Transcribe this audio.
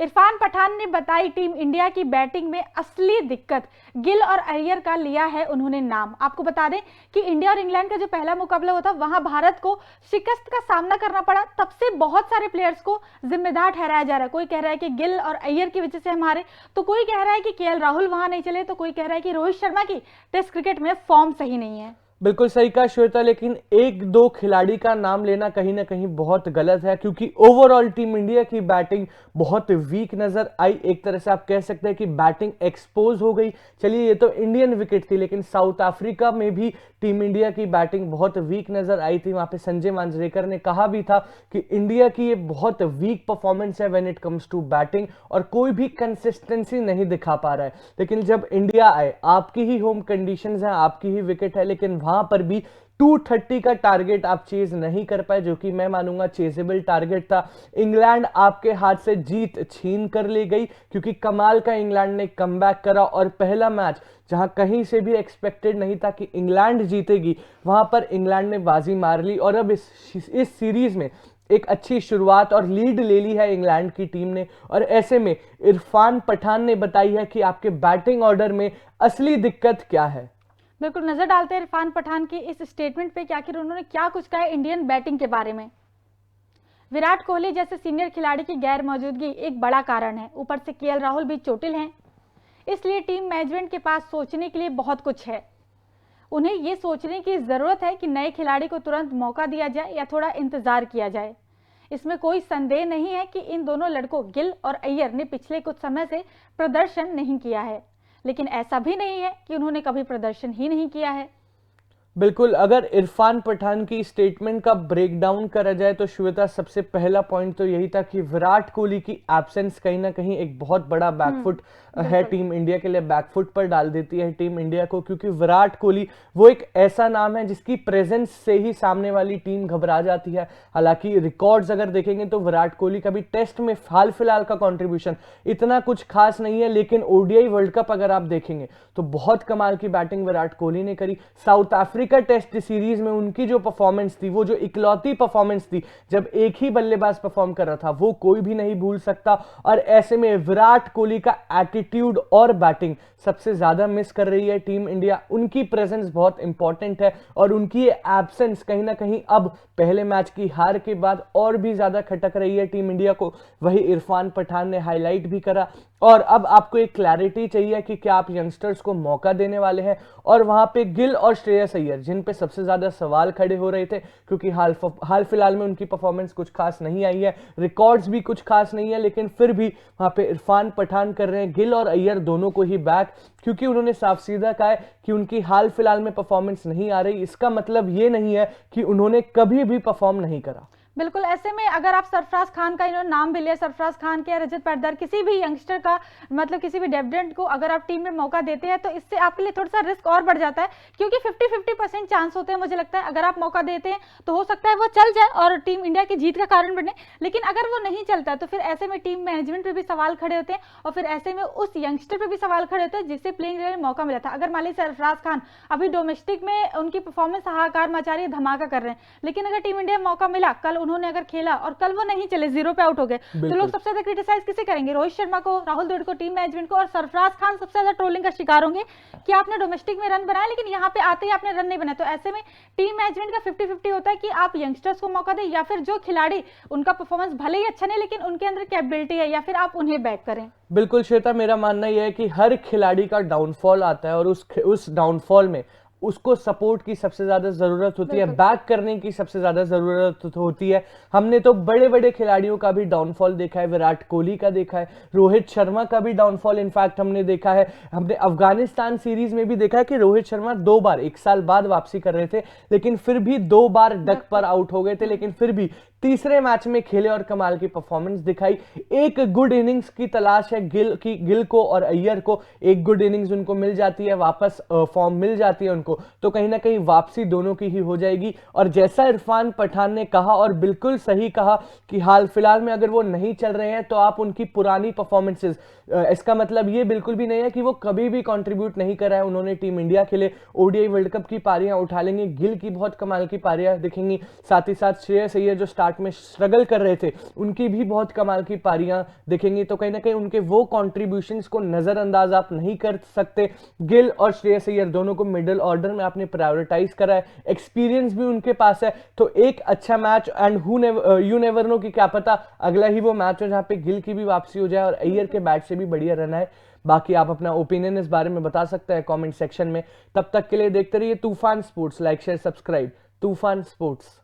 इरफान पठान ने बताई team India की बैटिंग में असली दिक्कत। गिल और अय्यर का लिया है उन्होंने नाम। आपको बता दें कि इंडिया और इंग्लैंड का जो पहला मुकाबला हुआ था वहां भारत को शिकस्त का सामना करना पड़ा। तब से बहुत सारे प्लेयर्स को जिम्मेदार ठहराया जा रहा है। कोई कह रहा है कि गिल और अय्यर की वजह से हम हारे, तो कोई कह रहा है कि केएल राहुल वहां नहीं चले, तो कोई कह रहा है कि रोहित शर्मा की टेस्ट क्रिकेट में फॉर्म सही नहीं है। बिल्कुल सही कहा श्वेता, लेकिन एक दो खिलाड़ी का नाम लेना कहीं ना कहीं बहुत गलत है, क्योंकि ओवरऑल टीम इंडिया की बैटिंग बहुत वीक नजर आई। एक तरह से आप कह सकते हैं कि बैटिंग एक्सपोज हो गई। चलिए, ये तो इंडियन विकेट थी, लेकिन साउथ अफ्रीका में भी टीम इंडिया की बैटिंग बहुत वीक नजर आई थी। वहां पे संजय मांजरेकर ने कहा भी था कि इंडिया की ये बहुत वीक परफॉर्मेंस है when it comes to batting, और कोई भी कंसिस्टेंसी नहीं दिखा पा रहा है। लेकिन जब इंडिया आए, आपकी ही होम कंडीशंस हैं, आपकी ही विकेट है, लेकिन वहां पर भी 230 का टारगेट आप चेज नहीं कर पाए, जो कि मैं मानूंगा चेजेबल टारगेट था। इंग्लैंड आपके हाथ से जीत छीन कर ले गई, क्योंकि कमाल का इंग्लैंड ने कमबैक करा और पहला मैच जहां कहीं से भी एक्सपेक्टेड नहीं था कि इंग्लैंड जीतेगी, वहां पर इंग्लैंड ने बाजी मार ली और अब इस सीरीज में एक अच्छी शुरुआत और लीड ले ली है इंग्लैंड की टीम ने। और ऐसे में इरफान पठान ने बताई है कि आपके बैटिंग ऑर्डर में असली दिक्कत क्या है। बिल्कुल, नजर डालते हैं इरफान पठान की इस स्टेटमेंट पे कि आखिर उन्होंने क्या कुछ कहा है इंडियन बैटिंग के बारे में। विराट कोहली जैसे सीनियर खिलाड़ी की गैर मौजूदगी एक बड़ा कारण है। ऊपर से केएल राहुल भी चोटिल हैं, इसलिए टीम मैनेजमेंट के पास सोचने के लिए बहुत कुछ है। उन्हें यह सोचने की जरूरत है कि नए खिलाड़ी को तुरंत मौका दिया जाए या थोड़ा इंतजार किया जाए। इसमें कोई संदेह नहीं है कि इन दोनों लड़कों गिल और अय्यर ने पिछले कुछ समय से प्रदर्शन नहीं किया है, लेकिन ऐसा भी नहीं है कि उन्होंने कभी प्रदर्शन ही नहीं किया है। बिल्कुल, अगर इरफान पठान की स्टेटमेंट का ब्रेकडाउन करा जाए तो श्वेता, सबसे पहला पॉइंट तो यही था कि विराट कोहली की एब्सेंस कहीं ना कहीं एक बहुत बड़ा बैकफुट है टीम इंडिया के लिए, बैकफुट पर डाल देती है टीम इंडिया को, क्योंकि विराट कोहली वो एक ऐसा नाम है जिसकी प्रेजेंस से ही सामने वाली टीम घबरा जाती है। हालांकि रिकॉर्ड्स अगर देखेंगे तो विराट कोहली का भी टेस्ट में हाल फिलहाल का कंट्रीब्यूशन इतना कुछ खास नहीं है, लेकिन ओडीआई वर्ल्ड कप अगर आप देखेंगे तो बहुत कमाल की बैटिंग विराट कोहली ने करी। साउथ अफ्रीका टेस्ट सीरीज में उनकी जो परफॉर्मेंस थी, वो जो इकलौती परफॉर्मेंस थी जब एक ही बल्लेबाज परफॉर्म कर रहा था, वो कोई भी नहीं भूल सकता। और ऐसे में विराट कोहली का एटीट्यूड और बैटिंग सबसे ज्यादा मिस कर रही है टीम इंडिया। उनकी प्रेजेंस बहुत इंपॉर्टेंट है और उनकी एब्सेंस कहीं ना कहीं अब पहले मैच की हार के बाद और भी ज्यादा खटक रही है टीम इंडिया को। वही इरफान पठान ने हाईलाइट भी करा। और अब आपको एक क्लैरिटी चाहिए कि क्या आप यंगस्टर्स को मौका देने वाले हैं। और वहां पे गिल और श्रेयस अय्यर, जिन पे सबसे ज्यादा सवाल खड़े हो रहे थे, क्योंकि हाल फिलहाल में उनकी परफॉर्मेंस कुछ खास नहीं आई है, रिकॉर्ड्स भी कुछ खास नहीं है, लेकिन फिर भी वहां पे इरफान पठान कर रहे हैं गिल और अय्यर दोनों को ही बैक, क्योंकि उन्होंने साफ सीधा कहा है कि उनकी हाल फिलहाल में परफॉर्मेंस नहीं आ रही। इसका मतलब ये नहीं है कि उन्होंने कभी भी परफॉर्म नहीं करा। बिल्कुल, ऐसे में अगर आप सरफराज खान का इन्होंने नाम भी लिया, सरफराज खान के या रजत पाटीदार, किसी भी यंगस्टर का, मतलब किसी भी डेब्यूटेंट को अगर आप टीम में मौका देते हैं तो इससे आपके लिए थोड़ा सा रिस्क और बढ़ जाता है, क्योंकि 50-50% चांस होते हैं। मुझे लगता है अगर आप मौका देते हैं तो हो सकता है वो चल जाए और टीम इंडिया की जीत का कारण बने, लेकिन अगर वो नहीं चलता तो फिर ऐसे में टीम मैनेजमेंट पर भी सवाल खड़े होते हैं और फिर ऐसे में उस यंगस्टर पर भी सवाल खड़े होते हैं जिससे प्लेइंग में मौका मिला था। अगर मान लीजिए सरफराज खान अभी डोमेस्टिक में उनकी परफॉर्मेंस हाहाकार मचा रही है, धमाका कर रहे हैं, लेकिन अगर टीम इंडिया में मौका मिला, कल उन्होंने अगर खेला और कल वो नहीं चले, 0 पे आउट हो गए, तो लोग सबसे ज्यादा क्रिटिसाइज किसे करेंगे? रोहित शर्मा को, राहुल द्रविड़ को, टीम मैनेजमेंट को। और सरफराज खान सबसे ज्यादा ट्रोलिंग का शिकार होंगे कि आपने डोमेस्टिक में रन बनाया लेकिन यहाँ पे आते ही आपने रन नहीं बनाया। तो ऐसे में टीम मैनेजमेंट का 50-50 होता है कि आप यंगस्टर्स को मौका दें या फिर जो खिलाड़ी उनका परफॉर्मेंस भले ही अच्छा नहीं लेकिन उनके अंदर कैपेबिलिटी है, या फिर आप उन्हें बैक करें। बिल्कुल श्वेता, मेरा मानना यह है कि हर खिलाड़ी का डाउनफॉल आता है और उस डाउनफॉल में उसको सपोर्ट की सबसे ज्यादा जरूरत होती है, बैक करने की सबसे ज्यादा जरूरत होती है। हमने तो बड़े बड़े खिलाड़ियों का भी डाउनफॉल देखा है, विराट कोहली का देखा है, रोहित शर्मा का भी डाउनफॉल इनफैक्ट हमने देखा है। हमने अफगानिस्तान सीरीज में भी देखा है कि रोहित शर्मा 2 बार 1 साल बाद वापसी कर रहे थे, लेकिन फिर भी 2 बार डक पर आउट हो गए थे, लेकिन फिर भी तीसरे मैच में खेले और कमाल की परफॉर्मेंस दिखाई। एक गुड इनिंग्स की तलाश है गिल को और अय्यर को। एक गुड इनिंग्स उनको मिल जाती है, वापस फॉर्म मिल जाती है उनको, तो कहीं ना कहीं वापसी दोनों की ही हो जाएगी। और जैसा इरफान पठान ने कहा और बिल्कुल सही कहा कि हाल फिलहाल में अगर वो नहीं चल रहे हैं तो आप उनकी पुरानी परफॉर्मेंसेस, इसका मतलब ये बिल्कुल भी नहीं है कि वो कभी भी कंट्रीब्यूट नहीं कर रहा है। उन्होंने टीम इंडिया के लिए ओडीआई वर्ल्ड कप की पारियां उठा लेंगे, गिल की बहुत कमाल की पारियां दिखेंगी, साथ ही साथ श्रेयस अय्यर जो स्टार्ट स्टार्ट में स्ट्रगल कर रहे थे, उनकी भी बहुत कमाल की पारियां दिखेंगी। तो कहीं ना कहीं उनके वो कॉन्ट्रीब्यूशंस को नजरअंदाज आप नहीं कर सकते। गिल और श्रेयस अय्यर दोनों को मिडिल ऑर्डर में आपने प्रायोरिटाइज करा है, एक्सपीरियंस भी उनके पास है, तो एक अच्छा match. And you never know कि क्या पता अगला ही वो मैच हो जहां पे गिल की भी वापसी हो जाए और अय्यर के बैट से भी बढ़िया रन आए। बाकी आप अपना ओपिनियन इस बारे में बता सकते हैं कमेंट सेक्शन में। तब तक के लिए देखते रहिए तूफान स्पोर्ट्स। Like share subscribe. तूफान स्पोर्ट्स।